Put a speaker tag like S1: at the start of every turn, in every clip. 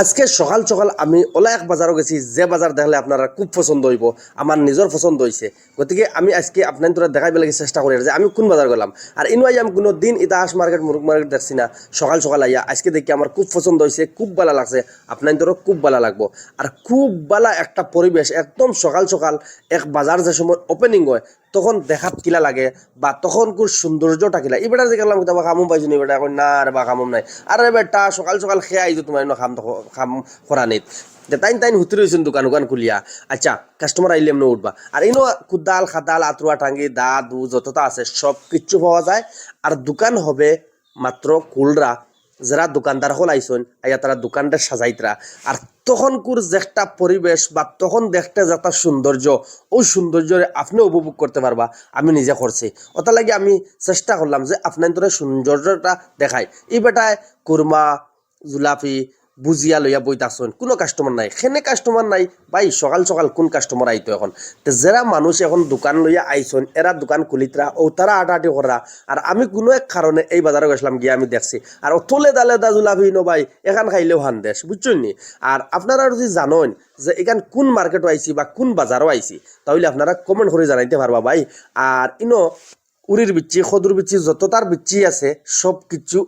S1: আজকে সকাল সকাল আমি ওলা এক বাজারও গেছি, যে বাজার দেখলে আপনারা খুব পছন্দ হইব, আমার নিজের পছন্দ হয়েছে। গতিকে আমি আজকে আপনার তোরা দেখাইবে লাগে চেষ্টা করি যে আমি কোন বাজার গেলাম। আর ইনো আই আমি কোনো দিন ইতা হাঁস মার্কেট মুরগ মার্কেট দেখছি না। সকাল সকাল আইয়া আজকে দেখি আমার খুব পছন্দ হয়েছে, খুব ভালো লাগছে, আপনার তোরও খুব ভালো লাগবো। আর খুব ভালো একটা পরিবেশ, একদম সকাল সকাল এক বাজার যে সময় ওপেনিং হয় তখন দেখাত কিলা লাগে বা তখন খুব সৌন্দর্যটা কিলা। এই বেটা যে গেলাম বা কামও পাইছো নি বেটা, এখন না আর বা কামও নাই। আর বেটা সকাল সকাল খেয়ে আইছো তোমার খাম করা নেই যে তাইন তাইন হুতরি হয়েছেন দোকান দোকান খুলিয়া। আচ্ছা, কাস্টমার আইলে এমনি উঠবা। আর ইনো কুদাল খাদাল আতরুয়া টাঙ্গি দা দু যতটা আছে সব কিচ্ছু পাওয়া যায়। আর দোকান হবে মাত্র কুলরা, যারা দোকানদার হল আইসন আইয়া তারা দোকানটা সাজাইতরা। আর তখনকুর যে একটা পরিবেশ বা তখন দেখতে যে একটা সৌন্দর্য, ওই সৌন্দর্য আপনি উপভোগ করতে পারবা। আমি নিজে করছি, ওটা লাগে আমি চেষ্টা করলাম যে আপনার ধরে সৌন্দর্যটা দেখাই। এই বেটায় কুরমা জুলাপি বুজিয়া লইয়া বইতাছন, কোনো কাস্টমার নাই, সেনে কাস্টমার নাই। ভাই সকাল সকাল কোন কাস্টমার আইতো এখন? তো যারা মানুষ এখন দোকান লইয়া আইসন এরা দোকান খুলিতরা ও তারা আটাআটি করা। আর আমি কোনো এক কারণে এই বাজারে গেছিলাম, গিয়ে আমি দেখছি আর তোলে দালে দা জুলাপি নো ভাই, এখান খাইলেও হান দেশ, বুঝছেন নি? আর আপনারা যদি জানেন যে এখান কোন মার্কেটও আইছি বা কোন বাজারও আইছি, তাহলে আপনারা কমেন্ট করে জানাইতে পারবা ভাই। আর ইনো উড়ির বিচ্ছি খদুর বিচ্ছি যত তার বিচ্ছি আছে সব কিছু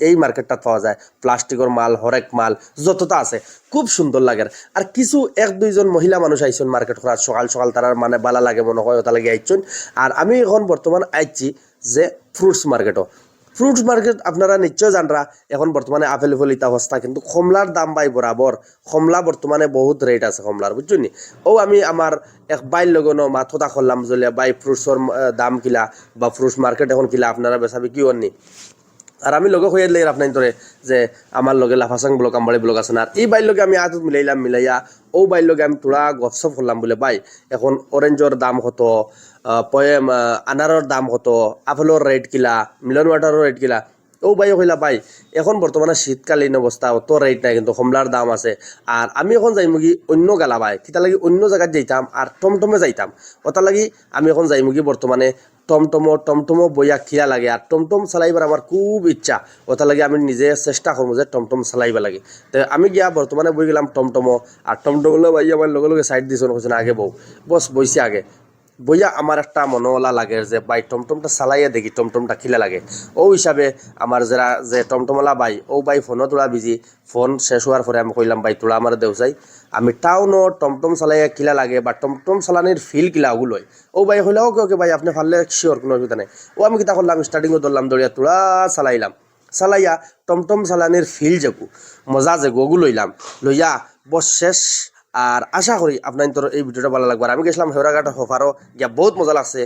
S1: এই মার্কেটটা পাওয়া যায়। প্লাস্টিকের মাল, হরেক মাল যতটা আছে খুব সুন্দর লাগে। আর কিছু এক দুইজন মহিলা মানুষ আইসন মার্কেট করার সকাল সকাল, তারার মানে বালা লাগে মনে হয় ওটা লাগে আইসন। আর আমি এখন বর্তমান আইছি যে ফ্রুটস মার্কেটও। ফ্রুটস মার্কেট আপনারা নিশ্চয় জানরা এখন বর্তমানে আপেল ফল ইতা অবস্থা, কিন্তু কমলার দাম বাই বরাবর। কমলা বর্তমানে বহুত রেট আছে কমলার, বুঝছেন নি? ও আমি আমার এক বাইর লগনো মাথা করলাম জলিয়া বাই ফ্রুটসর দাম কিলা বা ফ্রুটস মার্কেট এখন কিলা আপনারা বেসাবি কি অননি। আর আমি লগে হয়ে দিলে আপনার ধরে যে আমার লগে লাফাসাং ব্লক আমবাড়ি ব্লক আছে না। আর এই বাইর লগে আমি আতত মিলাইলাম, মিলাইয়া ও বাইর লগে আমি তোরা গপসপ করলাম বলে ভাই এখন অরেঞ্জর দাম কত, পয়েম আনারর দাম কত, আপেলর রেট কিলা, মিলন ওয়াটারের রেট কিলা। ও ভাই কইলা ভাই এখন বর্তমানে শীতকালীন অবস্থা, অত রেট নাই, কিন্তু কমলার দাম আছে। আর আমি এখন যাইমুগি অন্য গেলা ভাই, কিতা লাগি অন্য জায়গায় যাইতাম আর টমটমে যাইতাম। ওটা লাগি আমি এখন যাইমুগি বর্তমানে টমটমো বইয়া খিয়া লাগে। আর টমটম চালাইবার আমার খুব ইচ্ছা, ওটা লাগে আমি নিজে চেষ্টা করবো যে টমটম চালাইবা লাগে। তো আমি গিয়া বর্তমানে বই গেলাম টমটমো। আর টমটমগুলো ভাই আমার লগে লগে সাইড দিয়েছেন, কৈছেন আগে বউ বস বইছে আগে। বইয়া আমার একটা মনোলা লাগে যে ভাই টমটমটা চালাইয়া দেখি টমটমটা খিলা লাগে। ও হিসাবে আমার যারা যে টমটমলা ভাই, ও ভাই ফোনও তোলা বিজি। ফোন শেষ হওয়ার পরে আমি কইলাম ভাই তোলা আমার দেউচাই, আমি টাউনও টমটম চালাইয়া কিলা লাগে বা টমটম চালানির ফিল কিলা ওগুলোই। ও ভাই হইলে ওকে ওকে ভাই আপনি পারলে শিওর, কোনো অসুবিধা নেই। ও আমি কিতা করলাম, স্টার্টিংও ধরলাম, দৌড়িয়া তোলা চালাইলাম। চালাইয়া টমটম চালানির ফিল যেগু মজা যেগু ওগু লইলাম, লইয়া বস শেষ। আর আশা করি আপনার তোর এই ভিডিওটা ভালো লাগবে। আর আমি গেছিলাম হেওড়াঘাট হফারও, গিয়া বহুত মজা লাগছে।